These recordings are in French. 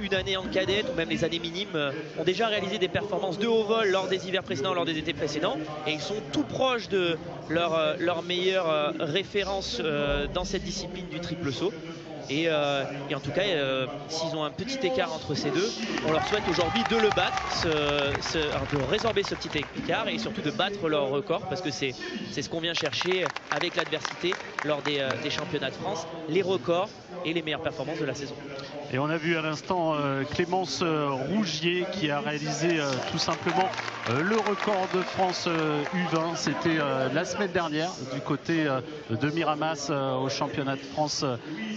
une année en cadette ou même les années minimes ont déjà réalisé des performances de haut vol lors des hivers précédents, lors des étés précédents, et ils sont tout proches de leur meilleure référence dans cette discipline du triple saut. Et en tout cas, s'ils ont un petit écart entre ces deux, on leur souhaite aujourd'hui de le battre, de résorber ce petit écart et surtout de battre leur record, parce que c'est ce qu'on vient chercher avec l'adversité lors des championnats de France, les records et les meilleures performances de la saison. Et on a vu à l'instant Clémence Rougier qui a réalisé tout simplement le record de France U20. C'était la semaine dernière du côté de Miramas au championnat de France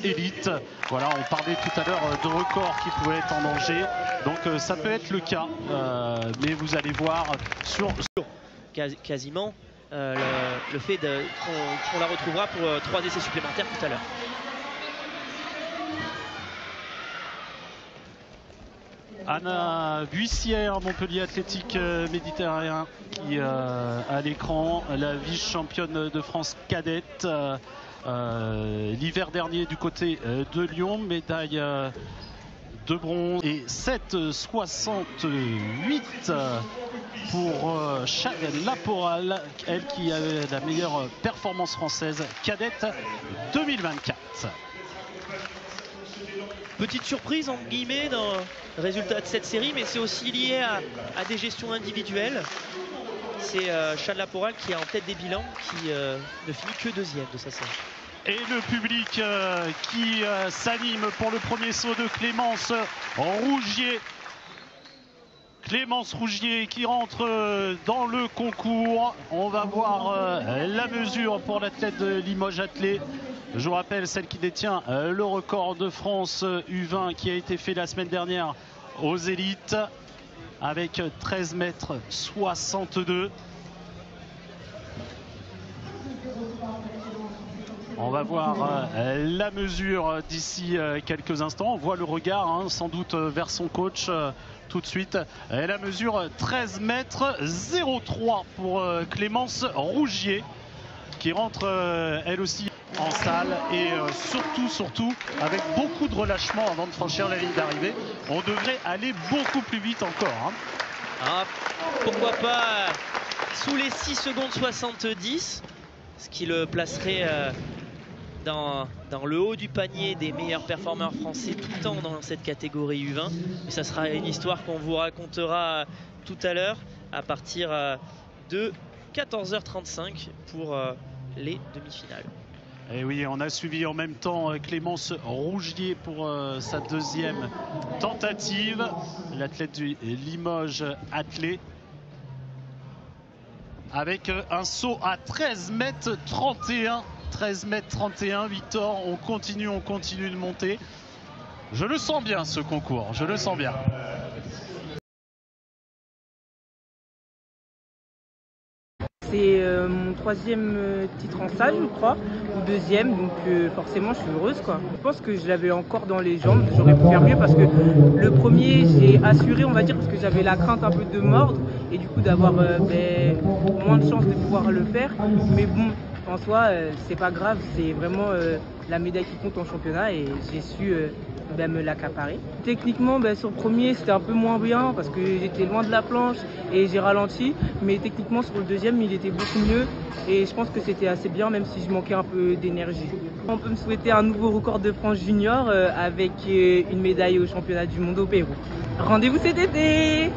élite. Voilà, on parlait tout à l'heure de records qui pouvaient être en danger. Donc ça peut être le cas, mais vous allez voir sur quasiment le fait qu'on la retrouvera pour 3 essais supplémentaires tout à l'heure. Anna Buissière, Montpellier Athlétique Méditerranéen, qui à l'écran, la vice-championne de France cadette l'hiver dernier du côté de Lyon, médaille de bronze et 7,68 pour Chanel Laporal, elle qui avait la meilleure performance française cadette 2024. Petite surprise entre guillemets dans le résultat de cette série, mais c'est aussi lié à des gestions individuelles. C'est Chanel Laporal qui est en tête des bilans, qui ne finit que deuxième de sa série. Et le public qui s'anime pour le premier saut de Clémence Rougier. Clémence Rougier qui rentre dans le concours. On va voir la mesure pour l'athlète de Limoges attelé. Je vous rappelle, celle qui détient le record de France U20 qui a été fait la semaine dernière aux élites avec 13 mètres 62. On va voir la mesure d'ici quelques instants. On voit le regard sans doute vers son coach tout de suite. Et la mesure 13 mètres 03 pour Clémence Rougier qui rentre elle aussi en salle et surtout avec beaucoup de relâchement avant de franchir la ligne d'arrivée. On devrait aller beaucoup plus vite encore. Ah, pourquoi pas sous les 6 secondes 70, ce qui le placerait dans le haut du panier des meilleurs performeurs français tout le temps dans cette catégorie U20. Et ça sera une histoire qu'on vous racontera tout à l'heure à partir de 14h35 pour les demi-finales. Et oui, on a suivi en même temps Clémence Rougier pour sa deuxième tentative, l'athlète du Limoges attelé, avec un saut à 13 mètres 31. 13 mètres 31, Victor, on continue de monter. Je le sens bien ce concours, je le sens bien. C'est mon 3e titre en salle, je crois, ou 2e, donc forcément je suis heureuse quoi. Je pense que je l'avais encore dans les jambes, j'aurais pu faire mieux parce que le premier j'ai assuré on va dire parce que j'avais la crainte un peu de mordre et du coup d'avoir moins de chance de pouvoir le faire, mais bon en soi c'est pas grave, c'est vraiment la médaille qui compte en championnat et j'ai su me l'accaparer. Techniquement sur le premier c'était un peu moins bien parce que j'étais loin de la planche et j'ai ralenti, mais techniquement sur le deuxième il était beaucoup mieux et je pense que c'était assez bien même si je manquais un peu d'énergie. On peut me souhaiter un nouveau record de France junior avec une médaille au championnat du monde au Pérou. Rendez-vous cet été!